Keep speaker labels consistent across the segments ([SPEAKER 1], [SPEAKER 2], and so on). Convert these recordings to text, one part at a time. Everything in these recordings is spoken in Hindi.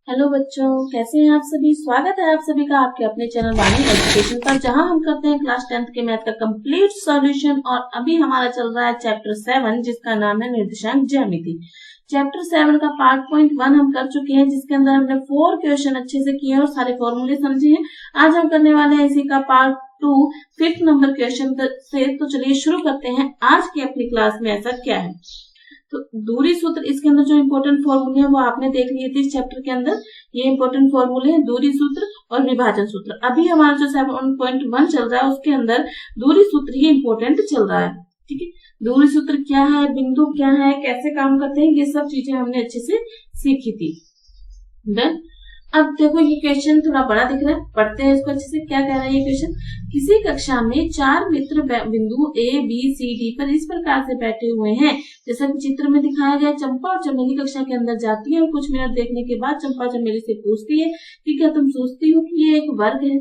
[SPEAKER 1] हेलो बच्चों, कैसे हैं आप सभी। स्वागत है आप सभी का आपके अपने चैनल वाणी एजुकेशन पर, जहां हम करते हैं क्लास 10th के मैथ का कंप्लीट सॉल्यूशन। और अभी हमारा चल रहा है चैप्टर 7, जिसका नाम है निर्देशांक ज्यामिति। चैप्टर 7 का पार्ट पॉइंट 1 हम कर चुके हैं, जिसके अंदर हमने 4 क्वेश्चन अच्छे से किए और सारे फॉर्मूले समझे हैं। आज हम करने वाले हैं इसी का पार्ट 2 5th नंबर क्वेश्चन से। तो चलिए शुरू करते हैं आज की अपनी क्लास में। ऐसा क्या है, तो दूरी सूत्र, इसके अंदर जो इम्पोर्टेंट फॉर्मूले हैं वो आपने देख लिए थे इस चैप्टर के अंदर। ये इम्पोर्टेंट फॉर्मूले हैं दूरी सूत्र और विभाजन सूत्र। अभी हमारा जो 7.1 चल रहा है उसके अंदर दूरी सूत्र ही इम्पोर्टेंट चल रहा है। ठीक है, दूरी सूत्र क्या है, बिंदु क्या है, कैसे काम करते हैं, ये सब चीजें हमने अच्छे से सीखी थी। देन अब देखो, ये क्वेश्चन थोड़ा बड़ा दिख रहा है, पढ़ते हैं इसको अच्छे से। क्या कह रहा है ये क्वेश्चन, किसी कक्षा में 4 मित्र बिंदु ए बी सी डी पर इस प्रकार से बैठे हुए हैं जैसा कि चित्र में दिखाया गया। चंपा और चमेली कक्षा के अंदर जाती है और कुछ मिनट देखने के बाद चंपा चमेली से पूछती है कि क्या तुम सोचती हो कि ये एक वर्ग है,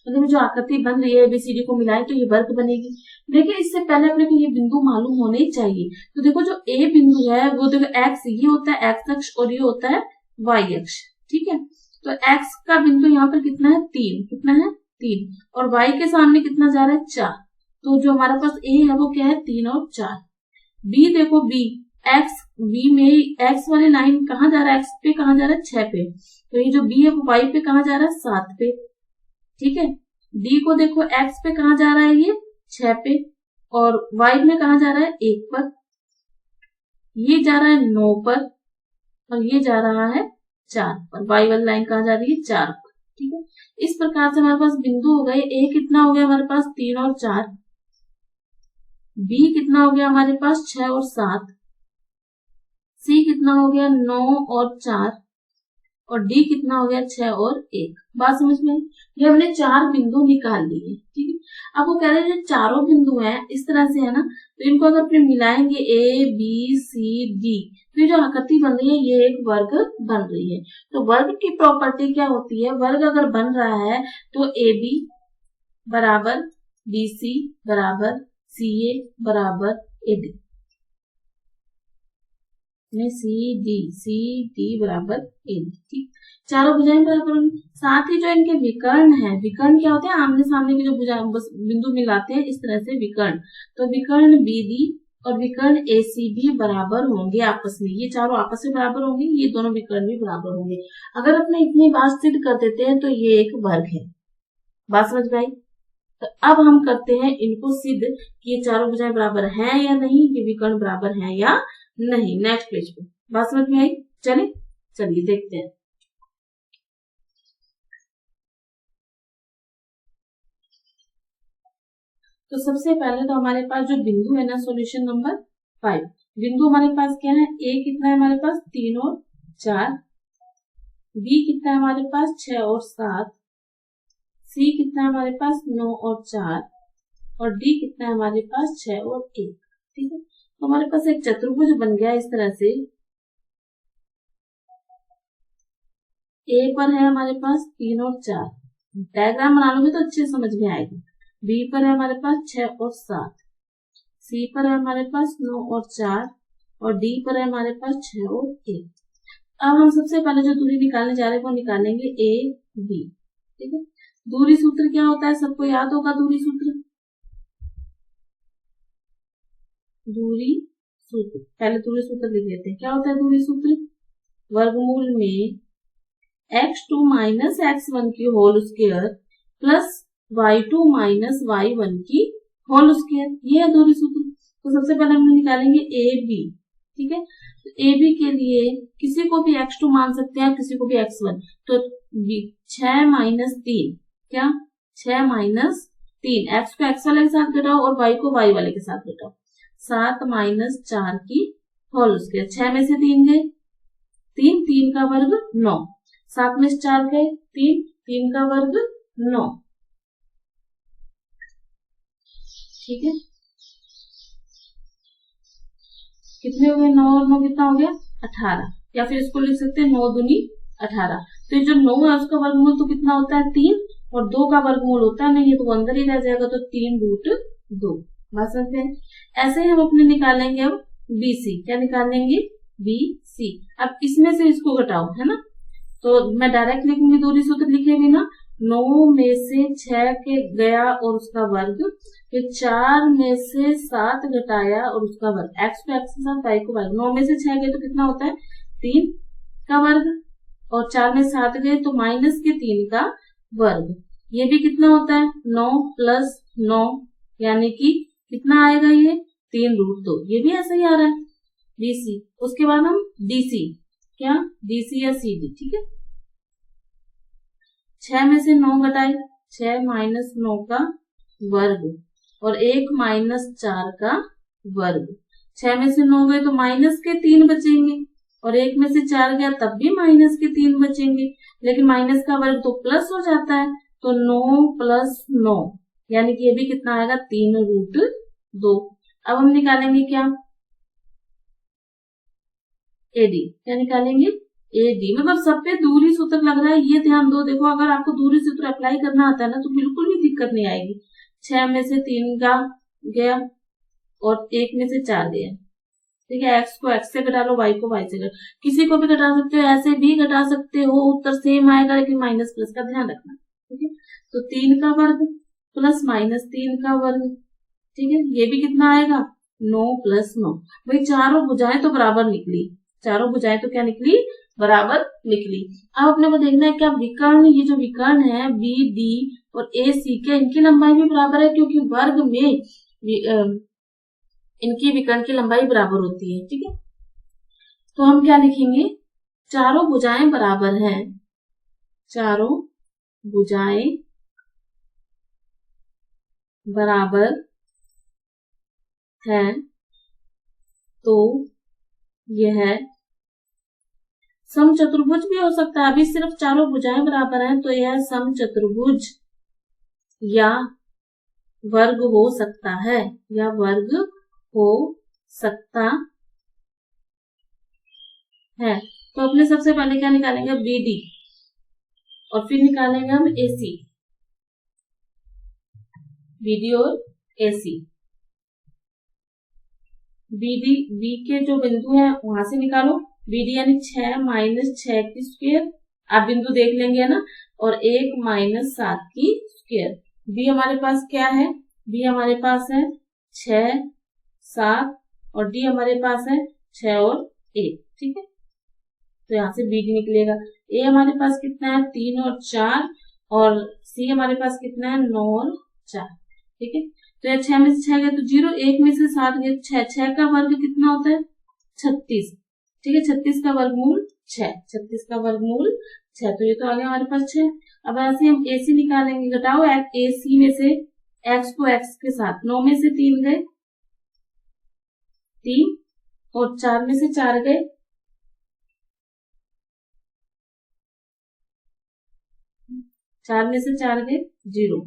[SPEAKER 1] मतलब जो आकृति बन रही है एबीसीडी को मिलाए तो ये वर्ग बनेगी। देखिए, इससे पहले अपने को ये बिंदु मालूम होने ही चाहिए। तो देखो, जो ए बिंदु है वो देखो एक्स, ये होता है एक्स अक्ष और ये होता है वाई अक्ष। ठीक है, तो एक्स का बिंदु यहाँ पर कितना है, 3। कितना है, 3। और वाई के सामने कितना जा रहा है, 4। तो जो हमारे पास ए है वो क्या है, 3 और 4। बी देखो, बी एक्स, बी में एक्स वाले लाइन कहाँ जा रहा है, एक्स पे कहाँ जा रहा है, 6 पे। तो ये जो बी है वो वाई पे कहाँ जा रहा है, 7 पे। ठीक है, डी को देखो, एक्स पे कहाँ जा रहा है, ये 6 पे, और वाई में कहाँ जा रहा है, 1 पर। ये जा रहा है 9 पर और ये जा रहा है 4 पर। वाई वाली लाइन कहाँ जा रही है, 4 पर। ठीक है, इस प्रकार से हमारे पास बिंदु हो गए। ए कितना हो गया हमारे पास, 3 और 4। बी कितना हो गया हमारे पास, 6 और 7। सी कितना हो गया, 9 और 4। और डी कितना हो गया, 6 और 1। बात समझ में आई। ये हमने 4 बिंदु निकाल लिए। ठीक है, अब वो कह रहे हैं चारों बिंदु हैं इस तरह से है ना, तो इनको अगर अपने मिलाएंगे ए बी सी डी, तो ये जो आकृति बन रही है ये एक वर्ग बन रही है। तो वर्ग की प्रॉपर्टी क्या होती है, वर्ग अगर बन रहा है तो ए बी बराबर बी सी बराबर सी ए बराबर ए डी, सी डी बराबर ए डी। ठीक, चारों भुजाएं बराबर होंगी। साथ ही जो इनके विकर्ण है, विकर्ण क्या होते हैं, आमने सामने के जो भुजा बिंदु मिलाते हैं इस तरह से विकर्ण। तो विकर्ण बी डी और विकर्ण ए सी भी बराबर होंगे आपस में। ये चारों आपस में बराबर होंगे, ये दोनों विकर्ण भी बराबर होंगे। अगर अपने इतनी बात सिद्ध कर देते हैं तो ये एक वर्ग है। बात समझ में आई। तो अब हम करते हैं इनको सिद्ध कि ये चारों भुजाएं बराबर हैं या नहीं, ये विकर्ण बराबर हैं या नहीं। नेक्स्ट पेज पे बात समझ में आई। चलिए देखते हैं। तो सबसे पहले तो हमारे पास जो बिंदु है ना, सॉल्यूशन नंबर 5। बिंदु हमारे पास क्या है, ए कितना है हमारे पास, 3 और 4। बी कितना है हमारे पास, 6 और 7। सी कितना है हमारे पास, 9 और 4। और डी कितना है हमारे पास, 6 और 1। ठीक है, तो हमारे पास एक चतुर्भुज बन गया इस तरह से। ए पर है हमारे पास 3 और 4, डायग्राम बना लोगे तो अच्छे समझ में आएगी। बी पर है हमारे पास 6 और 7। सी पर है हमारे पास 9 और 4। और डी पर है हमारे पास 6 और 1। अब हम सबसे पहले जो दूरी निकालने जा रहे हैं वो निकालेंगे ए बी। ठीक है, दूरी सूत्र क्या होता है, सबको याद होगा दूरी सूत्र। दूरी सूत्र, पहले दूरी सूत्र लिख लेते हैं। क्या होता है दूरी सूत्र, वर्गमूल में x2 माइनस x1 की whole square plus y2 minus y1 की होल स्क्वायर, ये है दूरी सूत्र। तो सबसे पहले हम निकालेंगे ए बी। ठीक है, तो ए बी के लिए किसी को भी x2 मान सकते हैं, किसी को भी x1। तो 6 माइनस 3, क्या 6 माइनस 3, x को x वाले के साथ घटाओ और y को y वाले के साथ घटाओ। 7 माइनस 4 की होल स्क्वायर, 6 में से 3 गए, 3 का वर्ग 9, 7 में से 4 गए 3 का वर्ग 9। ठीक है, कितने हो गए, 9 और 9 कितना हो गया, 18। या फिर इसको लिख सकते हैं 9 दूनी 18। तो ये जो 9 है उसका वर्गमूल तो कितना होता है, 3। और 2 का वर्गमूल होता है नहीं, ये तो अंदर ही रह जाएगा, तो 3√2। बात समझते हैं। ऐसे ही हम अपने निकालेंगे अब BC। क्या निकालेंगे, BC। अब इसमें से इसको घटाओ, है ना, तो मैं डायरेक्ट लिखूंगी, दूरी सूत्र लिखे बिना। 9 में से 6 के गया और उसका वर्ग, फिर 4 में से 7 घटाया और उसका वर्ग, x को x के साथ y को y। 9 में से 6 गए तो कितना होता है 3 का वर्ग, और 4 में 7 गए तो माइनस के 3 का वर्ग। ये भी कितना होता है 9 प्लस 9, यानी कि कितना आएगा ये 3√2। ये भी ऐसा ही आ रहा है BC। उसके बाद हम DC, क्या DC या CD, ठीक है। 6 में से 9 घटाए, 6 माइनस 9 का वर्ग और 1 माइनस 4 का वर्ग। 6 में से 9 गए तो माइनस के 3 बचेंगे, और 1 में से 4 गया तब भी माइनस के 3 बचेंगे, लेकिन माइनस का वर्ग तो प्लस हो जाता है, तो 9 प्लस 9, यानी कि ये भी कितना आएगा 3√2। अब हम निकालेंगे क्या AD, क्या निकालेंगे AD। मतलब सब पे दूरी सूत्र लग रहा है, ये ध्यान दो। देखो अगर आपको दूरी सूत्र अप्लाई करना आता है ना तो बिल्कुल भी दिक्कत नहीं आएगी। 6 में से 3 का गया और 1 में से 4 गया, ठीक है। x को x से घटा लो, y को y से घटा, किसी को भी घटा सकते हो, ऐसे भी घटा सकते हो, उत्तर सेम आएगा, लेकिन माइनस प्लस का ध्यान रखना, ठीक है। तो 3 का वर्ग प्लस माइनस 3 का वर्ग, ठीक है। ये भी कितना आएगा 9 प्लस 9। भाई चारों भुजाएं तो बराबर निकली, चारों भुजाएं तो क्या निकली बराबर निकली। अब अपने को देखना है क्या विकर्ण, ये जो विकर्ण है BD और AC के, इनकी लंबाई भी बराबर है, क्योंकि वर्ग में इनकी विकर्ण की लंबाई बराबर होती है, ठीक है। तो हम क्या लिखेंगे, चारों भुजाएं बराबर हैं, चारों भुजाएं बराबर हैं, तो यह समचतुर्भुज भी हो सकता है। अभी सिर्फ चारों भुजाएं बराबर हैं, तो यह समचतुर्भुज या वर्ग हो सकता है, या वर्ग हो सकता है। तो अपने सबसे पहले क्या निकालेंगे BD, और फिर निकालेंगे हम AC, BD और AC। BD B के जो बिंदु हैं वहां से निकालो, BD यानी 6 माइनस 6 की स्क्वायर, आप बिंदु देख लेंगे ना, और 1 माइनस 7 की स्क्वायर। B हमारे पास क्या है, B हमारे पास है 6, 7, और D हमारे पास है 6 और 1, ठीक है। तो यहाँ से BD निकलेगा। A हमारे पास कितना है 3 और 4, और C हमारे पास कितना है 9 और 4, ठीक है। तो यह 6 में से 6 गए तो 0, 1 में से 7 गए 6, 6 का वर्ग कितना होता है 36, ठीक है। 36 का वर्गमूल 6, 36 का वर्गमूल 6, तो ये तो आ गया हमारे पास 6। अब ऐसे हम AC निकालेंगे, घटाओ AC में से x को x के साथ, 9 में से 3 गए 3, और 4 में से 4 गए 4 में से 4 गए 0,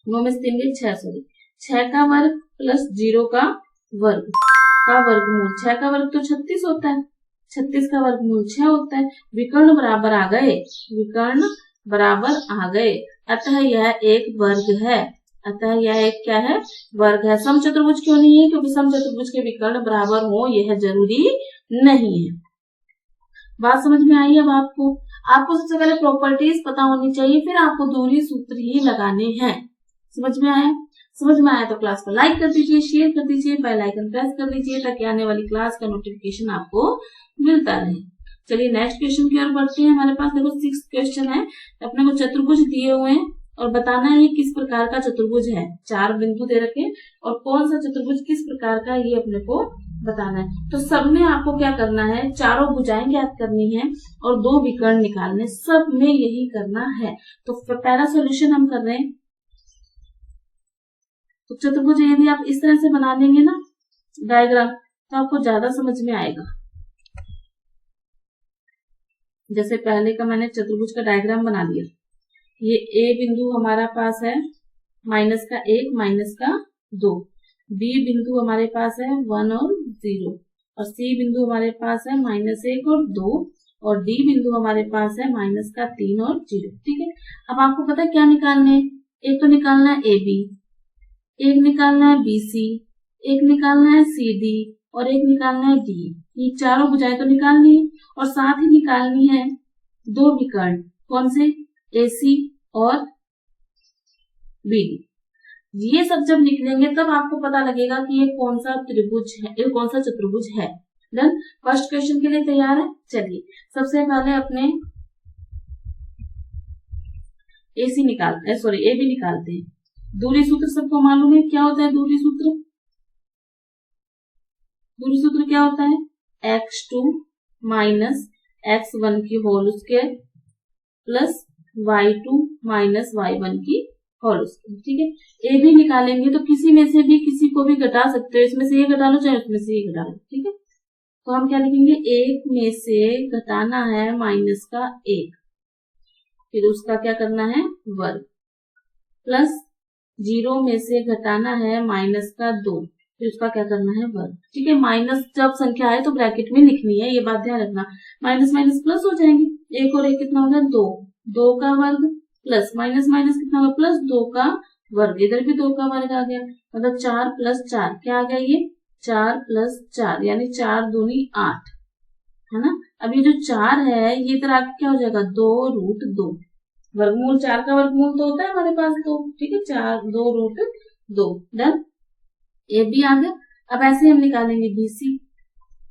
[SPEAKER 1] 9 में से 3 गए 6, सॉरी 6 का वर्ग प्लस 0 का वर्ग का वर्गमूल। 6 का वर्ग तो 36 होता है, 36 का वर्गमूल 6 होता है। विकर्ण बराबर आ गए, विकर्ण बराबर आ गए, अतः यह एक वर्ग है, अतः यह एक क्या है वर्ग है। समचतुर्भुज क्यों नहीं है, क्योंकि समचतुर्भुज के विकर्ण बराबर हो यह जरूरी नहीं है। बात समझ में आई। अब आपको सबसे पहले प्रॉपर्टीज पता होनी चाहिए, फिर आपको दूरी सूत्र ही लगाने हैं। समझ में आया? समझ में आया तो क्लास को लाइक कर दीजिए, शेयर कर दीजिए, बेल आइकन प्रेस कर दीजिए, ताकि आने वाली क्लास का नोटिफिकेशन आपको मिलता रहे। चलिए नेक्स्ट क्वेश्चन की ओर बढ़ते हैं। हमारे पास देखो 6 क्वेश्चन है, अपने को चतुर्भुज दिए हुए हैं और बताना है ये किस प्रकार का चतुर्भुज है। 4 बिंदु दे रखे और कौन सा चतुर्भुज किस प्रकार का ये अपने को बताना है। तो सब में आपको क्या करना है, चारों भुजाएं ज्ञात करनी है और 2 विकर्ण निकालने, सब में यही करना है। तो पहला सोल्यूशन हम कर रहे हैं। तो चतुर्भुज यदि आप इस तरह से बना देंगे ना डायग्राम, तो आपको ज्यादा समझ में आएगा। जैसे पहले का मैंने चतुर्भुज का डायग्राम बना दिया, ये A बिंदु हमारा पास है माइनस का 1 माइनस का 2, B बिंदु हमारे पास है 1 और 0, और C बिंदु हमारे पास है -1 और 2, और D बिंदु हमारे पास है -3 और 0। ठीक है, अब आपको पता है क्या निकालना है, एक तो निकालना है AB, एक निकालना है BC, एक निकालना है CD और एक निकालना है D। ये चारों भुजाएं तो निकालनी है और साथ ही निकालनी है दो विकर्ण, कौन से, AC और BD। ये सब जब निकलेंगे तब आपको पता लगेगा कि ये कौन सा त्रिभुज है, ये कौन सा चतुर्भुज है। डन। फर्स्ट क्वेश्चन के लिए तैयार है। चलिए सबसे पहले अपने AC निकालते हैं, सॉरी AB निकालते हैं। दूरी सूत्र सबको मालूम है, क्या होता है दूरी सूत्र? दूरी सूत्र क्या होता है? x2 माइनस x1 की whole square plus y2 minus y1 की होल स्क्वायर। ठीक है। AB निकालेंगे तो किसी में से भी किसी को भी घटा सकते हो, इसमें से ये घटा लो चाहे उसमें से ये घटा लो। ठीक है। तो हम क्या लिखेंगे, एक में से घटाना है माइनस का एक, फिर उसका क्या करना है वर्ग, प्लस 0 में से घटाना है माइनस का 2, फिर उसका क्या करना है वर्ग। ठीक है। माइनस जब संख्या आए तो ब्रैकेट में लिखनी है, ये बात ध्यान रखना। माइनस माइनस प्लस हो जाएंगे, एक और एक कितना होगा 2, 2 का वर्ग प्लस माइनस माइनस कितना होगा प्लस 2 का वर्ग, इधर भी 2 का वर्ग आ गया, मतलब 4 प्लस 4 क्या आ गया, ये 4 प्लस 4 यानी 4 दूनी 8, है ना। अब ये जो 4 है ये इधर आके क्या हो जाएगा 2√2, वर्गमूल 4 का वर्गमूल तो होता है हमारे पास 2। ठीक है। 4 2√2। डन। ये भी आ गया। अब ऐसे हम निकालेंगे BC।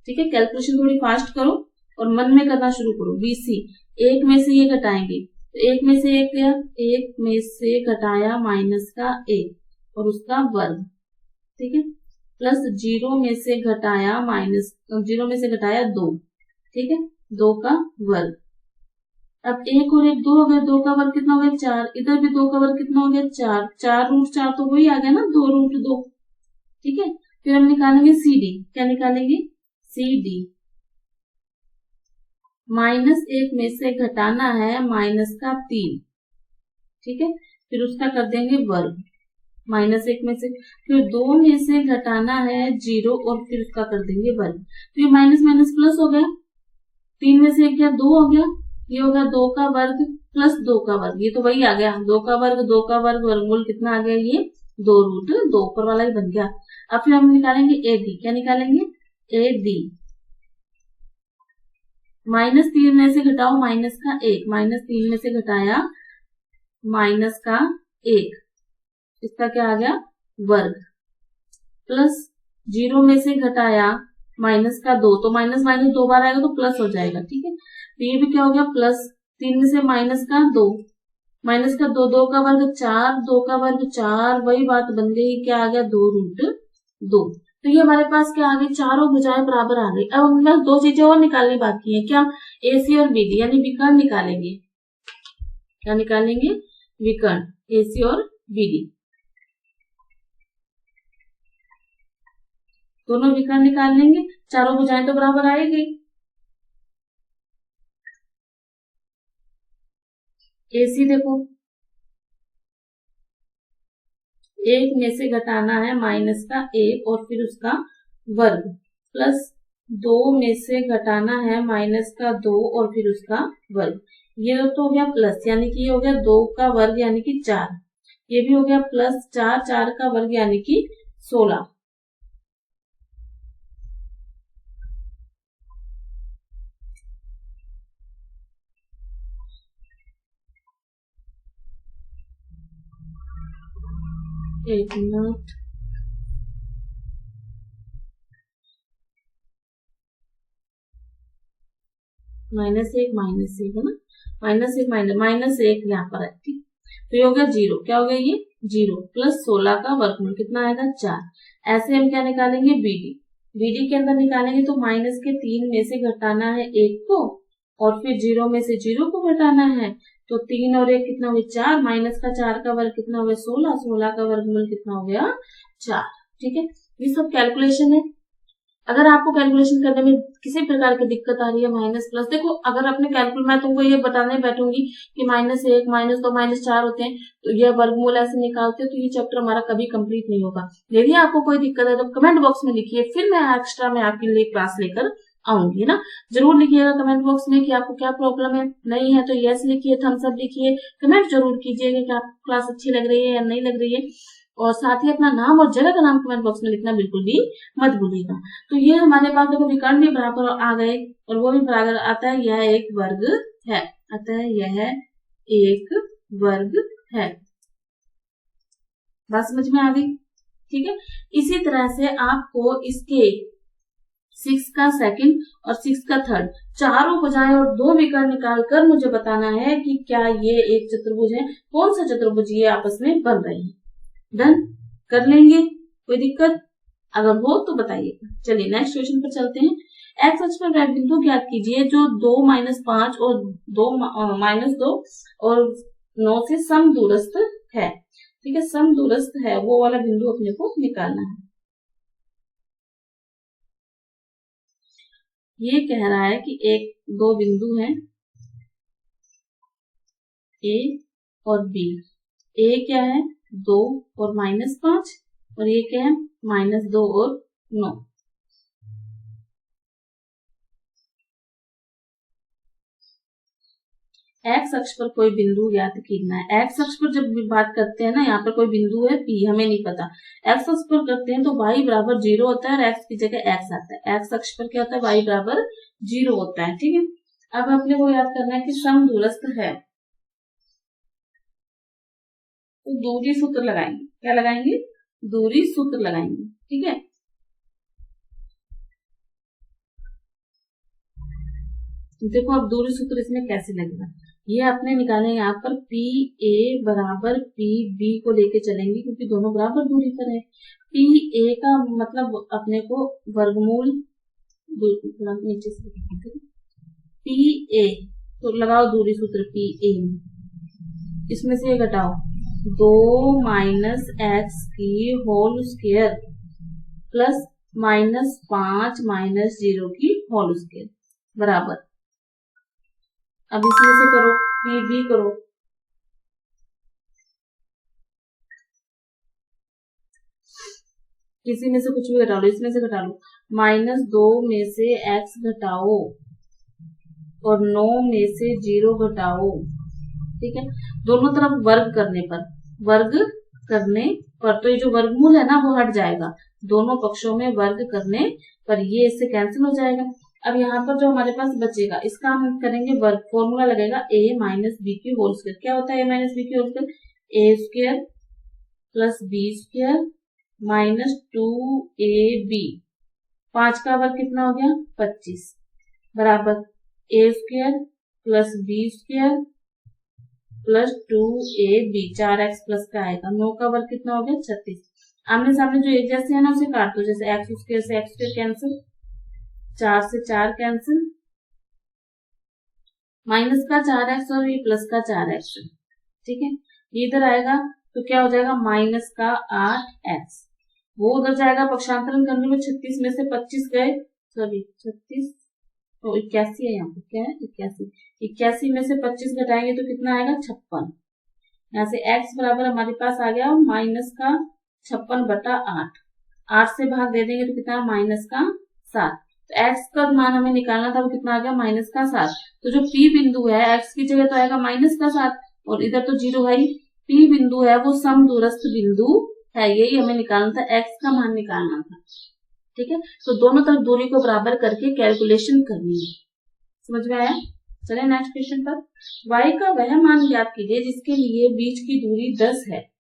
[SPEAKER 1] ठीक है। कैलकुलेशन थोड़ी फास्ट करो और मन में करना शुरू करो। BC, एक में से ये घटाएंगे तो एक में से एक गया, एक में से घटाया माइनस का एक और उसका वर्ग। ठीक है। प्लस 0 में से घटाया माइनस 0 में से घटाया 2। ठीक है। 2 का वर्ग। अब एक और एक 2 हो गया, 2 का वर्ग कितना हो गया 4, इधर भी 2 का वर्ग कितना हो गया 4, 4√4 तो वही आ गया ना 2√2। ठीक है। फिर हम निकालेंगे CD। क्या निकालेंगे CD, माइनस 1 में से घटाना है माइनस का 3। ठीक है। फिर उसका कर देंगे वर्ग, माइनस 1 में से, फिर 2 में से घटाना है 0 और फिर उसका कर देंगे वर्ग। तो ये माइनस माइनस प्लस हो गया, 3 में से 1 गया 2 हो गया, ये हो गया 2 का वर्ग प्लस 2 का वर्ग, ये तो वही आ गया 2 का वर्ग, 2 का वर्ग, वर्गमूल कितना आ गया ये 2√2, ऊपर वाला ही बन गया। अब फिर हम निकालेंगे AD। क्या निकालेंगे AD, माइनस 3 में से घटाओ माइनस का 1, माइनस 3 में से घटाया माइनस का 1, इसका क्या आ गया वर्ग, प्लस 0 में से घटाया माइनस का 2, तो माइनस माइनस 2 बार आएगा तो प्लस हो जाएगा। ठीक है। तो ये भी क्या हो गया प्लस 3 में से माइनस का 2, माइनस का 2, 2 का वर्ग 4, 2 का वर्ग 4, वही बात बन गई, क्या आ गया 2√2। तो ये हमारे पास क्या आ गई, चारों भुजाएं बराबर आ गई। अब हमें 2 चीजें और निकालनी बाकी है, क्या, AC और BD यानी विकर्ण निकालेंगे। क्या निकालेंगे, विकर्ण, AC और BD, दोनों विकर्ण निकाल लेंगे, चारों भुजाएं तो बराबर आएगी। AC देखो, एक में से घटाना है माइनस का 1 और फिर उसका वर्ग, प्लस 2 में से घटाना है माइनस का 2 और फिर उसका वर्ग। ये तो हो गया प्लस, यानी कि ये हो गया 2 का वर्ग यानी कि 4, ये भी हो गया प्लस 4, 4 का वर्ग यानी कि 16। एक मिनट, -1 है ना, -1 यहाँ पर है। ठीक। तो ये हो गया 0, क्या हो गया ये 0 प्लस 16 का वर्गमूल कितना आएगा 4। ऐसे हम क्या निकालेंगे BD के अंदर निकालेंगे तो माइनस के 3 में से घटाना है 1 को और फिर 0 में से 0 को घटाना है, तो 3 और 1 कितना हो गया 4, माइनस का 4 का वर्ग कितना हो गया 16, 16 का वर्गमूल कितना हो गया 4। ठीक है। ये सब कैलकुलेशन है। अगर आपको कैलकुलेशन करने में किसी प्रकार की दिक्कत आ रही है, माइनस प्लस, देखो अगर अपने कैलकुलेट मैं तुमको ये बताने बैठूंगी कि -1, -2, -4 होते हैं तो ये वर्गमूल ऐसे निकालते हैं, तो ये चैप्टर हमारा कभी कंप्लीट नहीं होगा। यदि आपको कोई दिक्कत है तो कमेंट बॉक्स में लिखिए, फिर मैं एक्स्ट्रा में आपके लिए क्लास लेकर आऊंगी ना। जरूर लिखिएगा कमेंट बॉक्स में कि आपको क्या प्रॉब्लम है, नहीं है तो यस लिखिए, थम्स अप लिखिए, कमेंट जरूर कीजिएगा कि आपको क्लास अच्छी लग रही है या नहीं लग रही है। और साथ ही अपना नाम और जगह का नाम कमेंट बॉक्स में लिखना बिल्कुल भी मत भूलिएगा। तो ये हमारे पास देखो विकर्ण भी बराबर आ गए और वो भी बराबर आता है, यह एक वर्ग है, अतः यह एक वर्ग है। बात समझ में आ गई? ठीक है। इसी तरह से आपको इसके 6 का सेकंड और 6 का थर्ड चारों बजाय और 2 विकर्ण निकालकर मुझे बताना है कि क्या ये एक चतुर्भुज है, कौन सा चतुर्भुज ये आपस में बन रहे हैं। डन, कर लेंगे, कोई दिक्कत अगर हो तो बताइएगा। चलिए नेक्स्ट क्वेश्चन पर चलते हैं। एक्स अक्ष पर वह बिंदु ज्ञात कीजिए जो 2 - 5 और 2 - 2 और 9 से समदूरस्थ है। ठीक है, समदूरस्थ है वो वाला बिंदु अपने को निकालना है। ये कह रहा है कि एक 2 बिंदु हैं ए और बी। ए क्या है 2 और -5 और ये क्या है -2 और 9। एक्स अक्ष पर कोई बिंदु ज्ञात करना है। एक्स अक्ष पर जब बात करते हैं ना, यहाँ पर कोई बिंदु है पी, हमें नहीं पता। एक्स अक्ष पर करते हैं तो y बराबर 0 होता है और एक्स की जगह एक्स आता है। एक्स अक्ष पर क्या होता है, y बराबर 0 होता है। ठीक है, अब अपने को याद करना है कि समदूरस्थ है तो दूरी सूत्र लगाएंगे। क्या लगाएंगे, दूरी सूत्र लगाएंगे। ठीक है, देखो अब दूरी सूत्र इसमें कैसे लगेगा, ये अपने निकालेंगे यहाँ पर पी ए बराबर पी बी को लेके चलेंगे क्योंकि दोनों बराबर दूरी पर है। पी ए का मतलब अपने को वर्गमूल, नीचे से पी ए तो लगाओ दूरी सूत्र पी ए, इसमें से घटाओ 2 - x की होल स्क्वायर प्लस -5 - 0 की होल स्क्वायर बराबर, अब इसमें से करो पी बी करो, किसी में से कुछ भी घटा लो, इसमें से घटा लो, -2 में से x घटाओ और 9 में से 0 घटाओ। ठीक है, दोनों तरफ वर्ग करने पर तो ये जो वर्गमूल है ना वो हट जाएगा, दोनों पक्षों में वर्ग करने पर ये इससे कैंसिल हो जाएगा। अब यहाँ पर जो हमारे पास बचेगा इसका हम करेंगे वर्ग, फॉर्मूला लगेगा a - b की होल स्क्वायर। क्या होता है a - b की whole square, a square plus b square minus 2ab, 5 का वर्ग कितना हो गया 25 बराबर a square plus b square plus 2ab, 4x plus का आएगा, 9 का वर्ग कितना हो गया 36। आमने सामने जो एक जैसे है ना उसे काट दो, जैसे x स्क्वायर से x स्क्वायर कैंसिल, 4 से 4 कैंसिल, माइनस का 4x और ये प्लस का 4x। ठीक है, ये इधर आएगा तो क्या हो जाएगा -का 8x, वो उधर जाएगा पक्षांतरण करने में 36 में से 25 गए, सॉरी 36 तो 81 है, यहाँ पे क्या है 81 में से 25 घटाएंगे तो कितना आएगा 56। यहाँ से x बराबर हमारे पास आ गया -56/8, 8 से भाग दे देंगे तो कितना -7, तो x का मान हमें निकालना था, वो कितना आ गया -7। तो जो P बिंदु है x की जगह तो आएगा -7 और इधर तो 0 है ही, P बिंदु है वो समदूरस्थ बिंदु है, यही हमें निकालना था, x का मान निकालना था। ठीक है, तो दोनों तरफ दूरी को बराबर करके कैलकुलेशन करनी है। समझ में आया? चले नेक्स्ट क्वेश्चन पर। y का वह मान ज्ञात कीजिए जिसके लिए बीच की दूरी 10 है,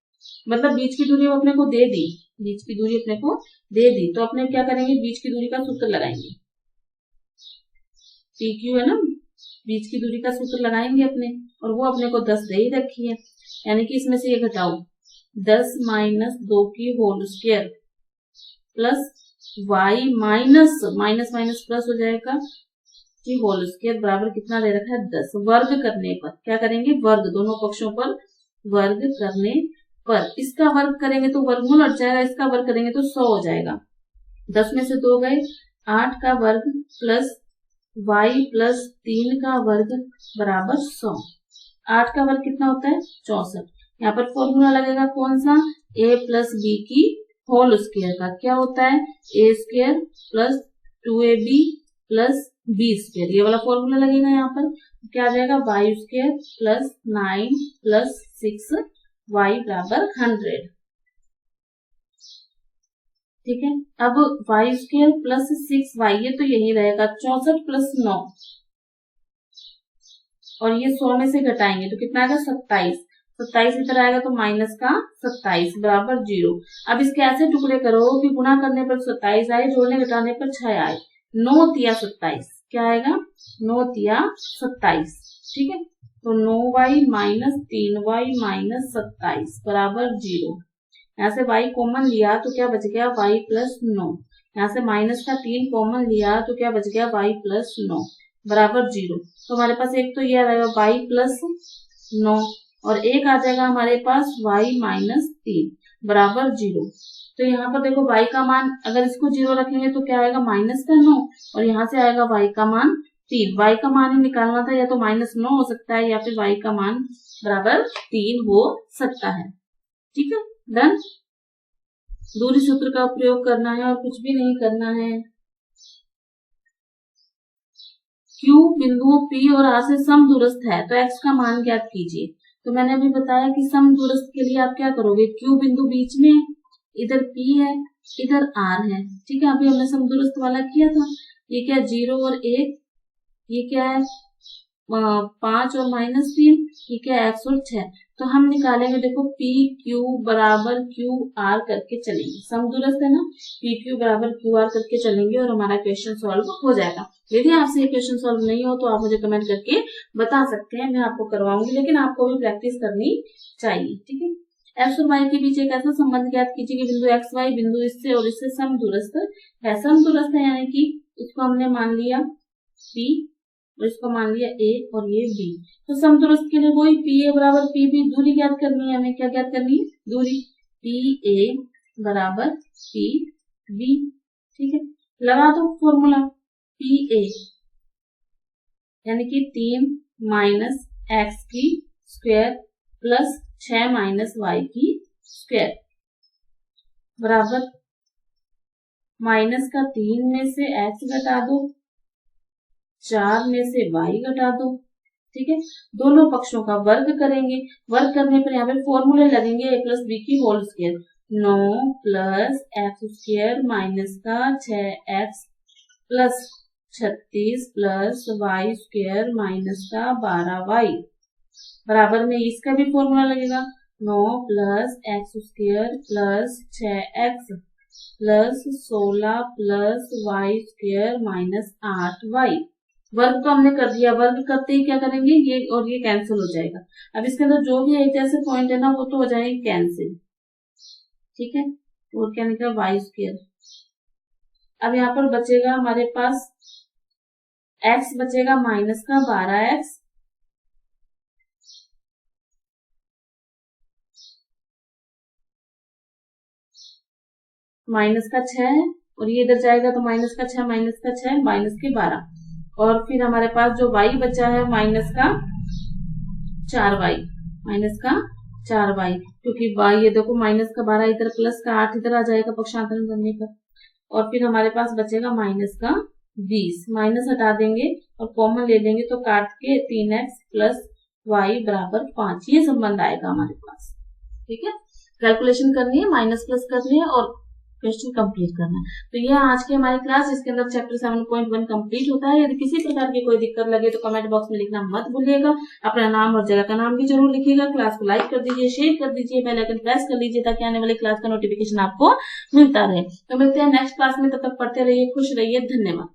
[SPEAKER 1] मतलब बीच की दूरी अपने को दे दी, बीच की दूरी अपने को दे दी तो अपने क्या करेंगे, बीच की दूरी का सूत्र लगाएंगे, पी क्यू है ना, बीच की दूरी का सूत्र लगाएंगे अपने, और वो अपने को 10 दे ही रखी है, यानी कि इसमें से ये घटाओ 10 - 2 की whole square plus y minus plus हो जाएगा की होल स्क्वायर बराबर कितना दे रखा है 10। वर्ग करने पर क्या करेंगे, वर्ग, दोनों पक्षों पर वर्ग करने पर, इसका वर्ग करेंगे तो वर्गमूल हट जाएगा, इसका वर्ग करेंगे तो 100 हो जाएगा, 10 में से 2 गए, 8 का वर्ग प्लस y प्लस 3 का वर्ग बराबर 100। 8 का वर्ग कितना होता है 64। यहाँ पर फॉर्मूला लगेगा कौन सा, a प्लस b की होल स्क्वायर का, क्या होता है a square plus 2ab plus b square, ये वाला फॉर्मूला लगेगा। यहाँ पर क्या आ जाएगा y square plus 9 plus 6 y बराबर 100। ठीक है। अब वाई स्क्वायर प्लस 6y, ये तो यही रहेगा 64 प्लस 9, और ये 100 में से घटाएंगे तो कितना आएगा 27। 27 इधर आएगा तो माइनस का 27 बराबर 0। अब इसके ऐसे टुकड़े करो कि गुणा करने पर 27 आए, जोड़ने घटाने पर 6 आए। 9 तिया 27, क्या आएगा 9 तिया 27, ठीक है। तो 9y माइनस 3y माइनस 27 बराबर 0। यहाँ से y कॉमन लिया तो क्या बच गया y प्लस 9। यहाँ से माइनस का 3 कॉमन लिया तो क्या बच गया y प्लस 9 बराबर 0। तो हमारे पास एक तो यह रहेगा y प्लस 9 और एक आ जाएगा हमारे पास y माइनस 3 बराबर 0। तो यहाँ पर देखो y का मान अगर इसको 0 रखेंगे तो क्या आएगा माइनस का 9, और यहाँ से आएगा y का मान 3। y का मान ही निकालना था, या तो माइनस 9 हो सकता है या फिर y का मान बराबर 3 हो सकता है। ठीक है, डन। दूरी सूत्र का प्रयोग करना है और कुछ भी नहीं करना है। Q बिंदुओं P और R से समदूरस्थ है तो x का मान ज्ञात कीजिए। तो मैंने अभी बताया कि समदूरस्थ के लिए आप क्या करोगे, Q बिंदु बीच में, इधर P है, इधर R है, ठीक है। अभी हमने समदूरस्थ वाला किया था। ये क्या 0 और 1, ये क्या है 5 और माइनस 3, ये क्या x और 6। तो हम निकालेंगे, देखो P Q बराबर Q R करके चलेंगे, समदूरस्थ है ना, P Q बराबर Q R करके चलेंगे और हमारा क्वेश्चन सॉल्व हो जाएगा। यदि आपसे ये क्वेश्चन सॉल्व नहीं हो तो आप मुझे कमेंट करके बता सकते हैं, मैं आपको करवाऊंगी, लेकिन आपको भी प्रैक्टिस करनी चाहिए। ठीक है, एक्स और वाई के बीच एक ऐसा संबंध ज्ञात कीजिए कि बिंदु एक्स वाई बिंदु इससे और इससे समदूरस्थ है। समदूरस्थ है यानी कि इसको हमने मान लिया P और इसको मान लिया A और ये B। तो समदूरस्थ के लिए वही P A बराबर P B, दूरी ज्ञात करनी है हमें। क्या ज्ञात करनी है, दूरी। P A बराबर P B, ठीक है। लगा दो फॉर्मूला, P A यानी कि 3 माइनस एक्स की स्क्वायर प्लस 6 माइनस वाई की स्क्वायर बराबर माइनस का 3 में से x घटा दो, 4 में से y घटा दो, ठीक है। दोनों पक्षों का वर्ग करेंगे, वर्ग करने पर यहाँ पे फॉर्मूले लगेंगे a प्लस बी की whole square. 9 plus x square minus का 6x plus 36 plus y square minus का 12y बराबर में इसका भी फॉर्मूला लगेगा। 9 plus x square plus 6x plus 16 plus y square minus 8y। वर्ग तो हमने कर दिया, वर्ग करते ही क्या करेंगे, ये और ये कैंसिल हो जाएगा। अब इसके अंदर जो भी ऐतिहासिक पॉइंट है ना वो तो हो जाएंगे कैंसिल, ठीक है। और क्या निकला वाई स्क्वायर। अब यहाँ पर बचेगा हमारे पास x बचेगा माइनस का 12x माइनस का 6 है, और ये इधर जाएगा तो माइनस का 6 माइनस का 6 माइनस के 12, और फिर हमारे पास जो y बचा है माइनस का 4y, माइनस का 4y, क्योंकि y ये देखो माइनस का 12 इधर प्लस का 8 इधर आ जाएगा पक्षांतरण करने पर, और फिर हमारे पास बचेगा माइनस का 20, माइनस हटा देंगे और कॉमन ले लेंगे तो काट के 3x प्लस y बराबर 5, ये संबंध आएगा हमारे पास। ठीक है, कैलकुलेशन करनी है, माइनस प्लस करनी है और क्वेश्चन कंप्लीट करना है। तो यह आज की हमारी क्लास, जिसके अंदर चैप्टर 7.1 कंप्लीट होता है। यदि किसी प्रकार की कोई दिक्कत लगे तो कमेंट बॉक्स में लिखना मत भूलिएगा। अपना नाम और जगह का नाम भी जरूर लिखिएगा। क्लास को लाइक कर दीजिए, शेयर कर दीजिए, बेल आइकन प्रेस कर लीजिए ताकि आने वाली क्लास का नोटिफिकेशन आपको मिलता रहे। तो मिलते हैं नेक्स्ट क्लास में, तब तक पढ़ते रहिए, खुश रहिए, धन्यवाद।